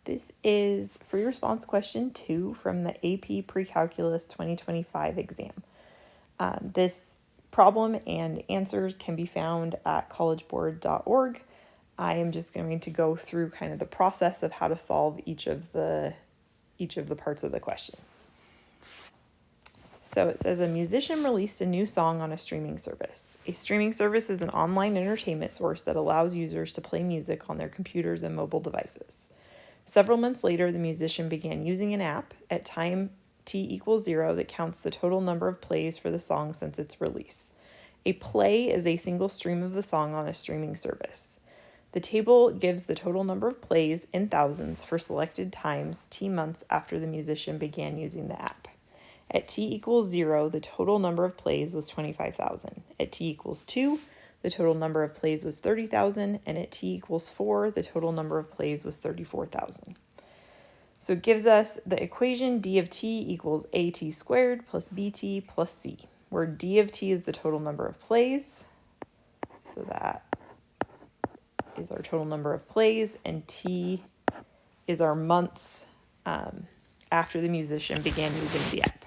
This is free response question 2 from the AP Precalculus 2025 exam. This problem and answers can be found at collegeboard.org. I am just going to go through kind of the process of how to solve each of the parts of the question. So it says a musician released a new song on a streaming service. A streaming service is an online entertainment source that allows users to play music on their computers and mobile devices. Several months later, the musician began using an app at time t=0 that counts the total number of plays for the song since its release. A play is a single stream of the song on a streaming service. The table gives the total number of plays in thousands for selected times t months after the musician began using the app. At t=0, the total number of plays was 25,000. At t=2, the total number of plays was 30,000, and at t=4, the total number of plays was 34,000. So it gives us the equation d of t equals at squared plus bt plus c, where d of t is the total number of plays, so that is our total number of plays, and t is our months after the musician began using the app.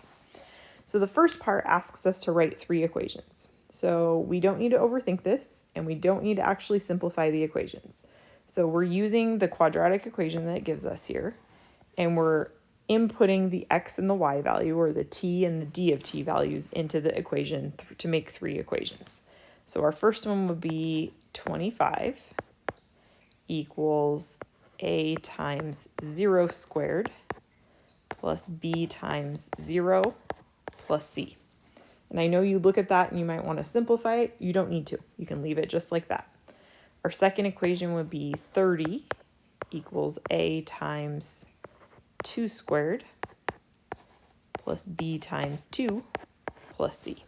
So the first part asks us to write 3 equations. So we don't need to overthink this, and we don't need to actually simplify the equations. So we're using the quadratic equation that it gives us here, and we're inputting the x and the y value, or the t and the d of t values, into the equation to make 3 equations. So our first one would be 25 equals a times 0 squared plus b times 0 plus c. And I know you look at that and you might want to simplify it. You don't need to. You can leave it just like that. Our second equation would be 30 equals a times 2 squared plus b times 2 plus c.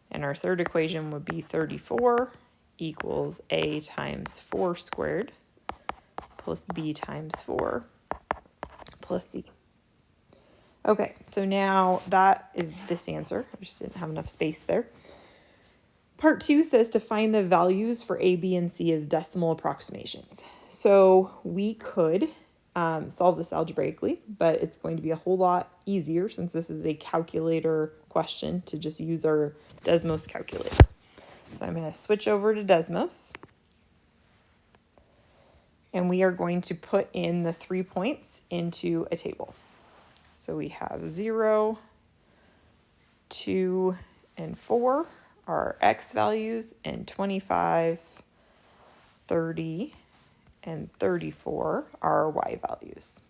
And our third equation would be 34 equals a times 4 squared plus b times 4 plus c. Okay, so now that is this answer. I just didn't have enough space there. Part 2 says to find the values for A, B, and C as decimal approximations. So we could solve this algebraically, but it's going to be a whole lot easier since this is a calculator question to just use our Desmos calculator. So I'm going to switch over to Desmos. And we are going to put in the 3 points into a table. So we have 0, 2, and 4 are our x values, and 25, 30, and 34 are our y values.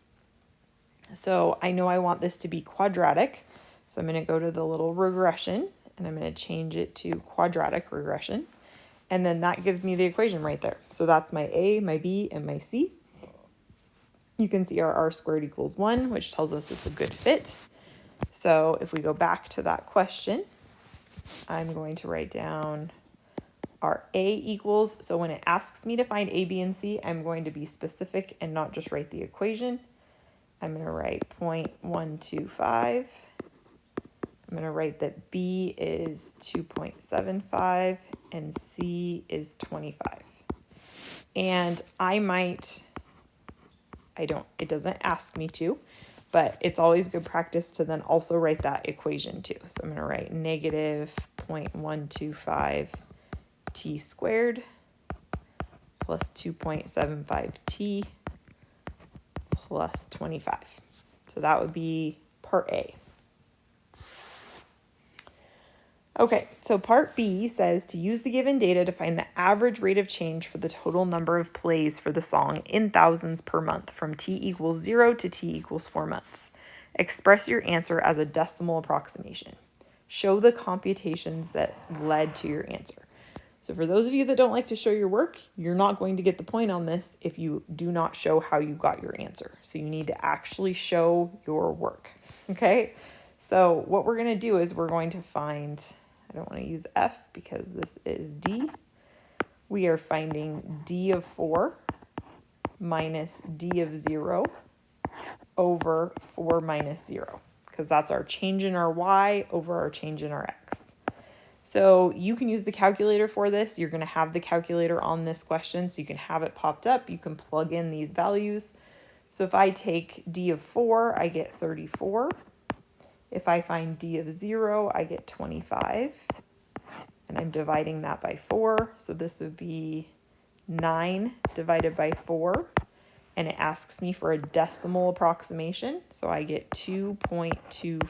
So I know I want this to be quadratic, so I'm going to go to the little regression, and I'm going to change it to quadratic regression, and then that gives me the equation right there. So that's my a, my b, and my c. You can see our r squared equals 1, which tells us it's a good fit. So if we go back to that question, I'm going to write down our a equals, so when it asks me to find a, b, and c, I'm going to be specific and not just write the equation. I'm going to write 0.125. I'm going to write that b is 2.75 and c is 25. And it doesn't ask me to, but it's always good practice to then also write that equation too. So I'm going to write negative 0.125 t squared plus 2.75 t plus 25. So that would be part A. Okay, so part B says to use the given data to find the average rate of change for the total number of plays for the song in thousands per month from t=0 to t=4 months. Express your answer as a decimal approximation. Show the computations that led to your answer. So for those of you that don't like to show your work, you're not going to get the point on this if you do not show how you got your answer. So you need to actually show your work, okay? So what we're going to do is we're going to find, I don't want to use F because this is D. We are finding D of 4 minus D of 0 over 4 minus 0, because that's our change in our Y over our change in our X. So you can use the calculator for this. You're going to have the calculator on this question, so you can have it popped up. You can plug in these values So if I take D of 4, I get 34. If I find D of 0, I get 25. And I'm dividing that by 4. So this would be 9 divided by 4. And it asks me for a decimal approximation. So I get 2.25.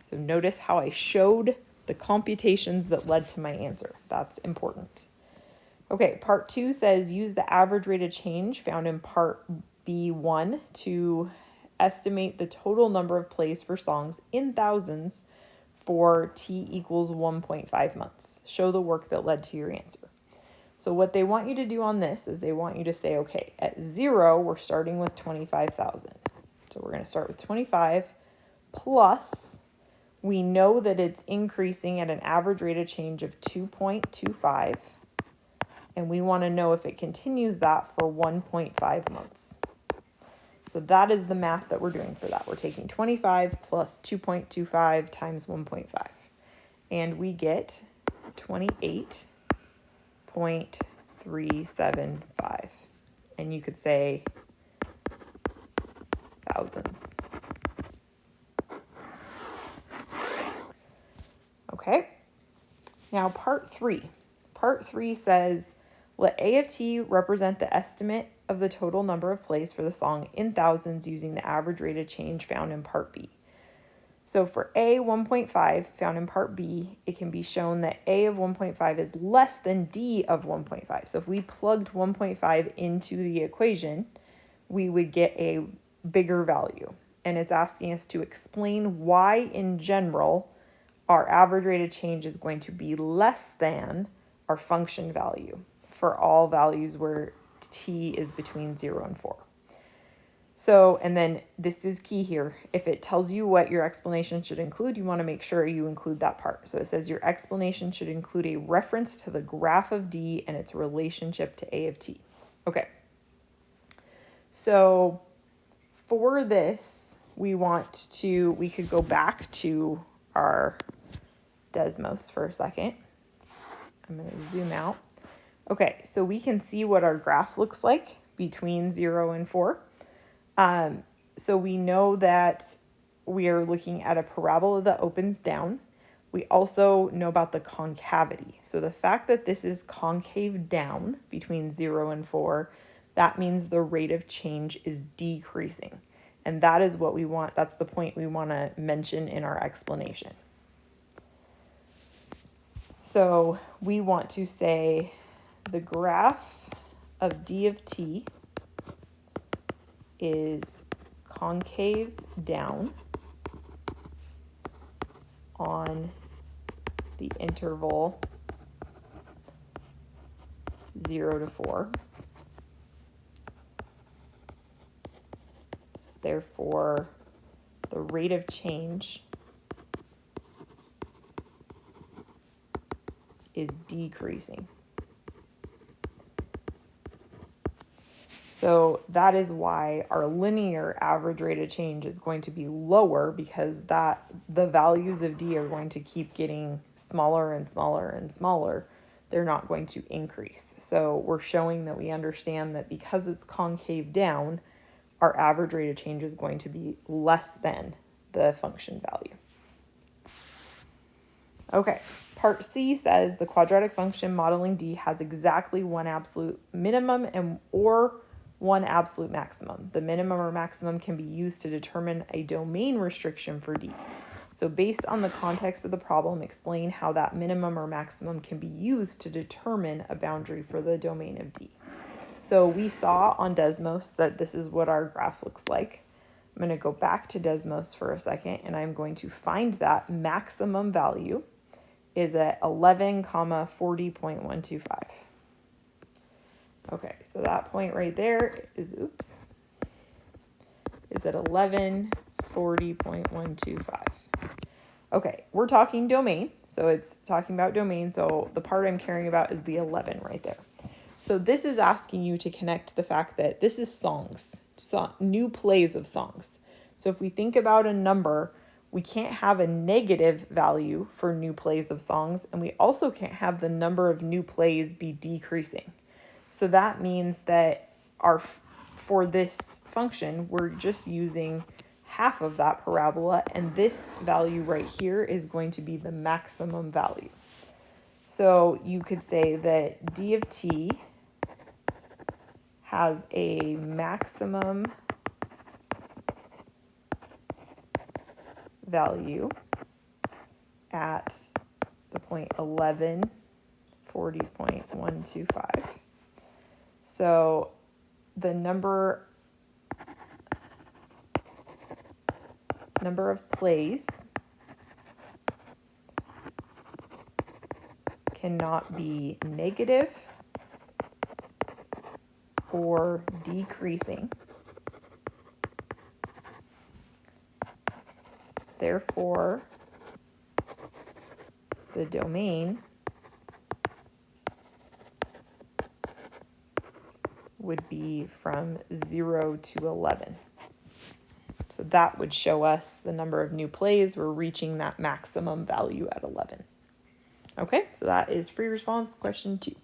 So notice how I showed the computations that led to my answer. That's important. Okay, part 2 says use the average rate of change found in part B1 to estimate the total number of plays for songs in thousands for t equals 1.5 months. Show the work that led to your answer. So what they want you to do on this is they want you to say, okay, at 0, we're starting with 25,000. So we're going to start with 25 plus, we know that it's increasing at an average rate of change of 2.25. And we want to know if it continues that for 1.5 months. So that is the math that we're doing for that. We're taking 25 plus 2.25 times 1.5. And we get 28.375. And you could say thousands. Okay. Now part 3. Part 3 says, let A of t represent the estimate of the total number of plays for the song in thousands using the average rate of change found in part B. So for A 1.5 found in part B, it can be shown that A of 1.5 is less than D of 1.5. So if we plugged 1.5 into the equation, we would get a bigger value. And it's asking us to explain why in general our average rate of change is going to be less than our function value for all values where t is between 0 and 4. So, and then this is key here. If it tells you what your explanation should include, you want to make sure you include that part. So it says your explanation should include a reference to the graph of D and its relationship to A of t. Okay. So for this, we could go back to our Desmos for a second. I'm going to zoom out. Okay, so we can see what our graph looks like between 0 and 4. So we know that we are looking at a parabola that opens down. We also know about the concavity. So the fact that this is concave down between 0 and 4, that means the rate of change is decreasing. And that is what we want. That's the point we want to mention in our explanation. So we want to say the graph of D of t is concave down on the interval 0 to 4. Therefore, the rate of change is decreasing. So that is why our linear average rate of change is going to be lower, because the values of D are going to keep getting smaller and smaller and smaller. They're not going to increase. So we're showing that we understand that because it's concave down, our average rate of change is going to be less than the function value. Okay, part C says the quadratic function modeling D has exactly one absolute minimum or one absolute maximum. The minimum or maximum can be used to determine a domain restriction for D. So based on the context of the problem, explain how that minimum or maximum can be used to determine a boundary for the domain of D. So we saw on Desmos that this is what our graph looks like. I'm going to go back to Desmos for a second, and I'm going to find that maximum value is at 11,40.125. Okay, so that point right there is at 11,40.125. Okay, we're talking domain, so it's talking about domain, so the part I'm caring about is the 11 right there. So this is asking you to connect the fact that this is songs, new plays of songs. So if we think about a number, we can't have a negative value for new plays of songs, and we also can't have the number of new plays be decreasing. So that means that for this function, we're just using half of that parabola, and this value right here is going to be the maximum value. So you could say that d of t has a maximum value at the point 11, 40.125. So the number of plays cannot be negative or decreasing. Therefore, the domain would be from 0 to 11. So that would show us the number of new plays. We're reaching that maximum value at 11. Okay, so that is free response question 2.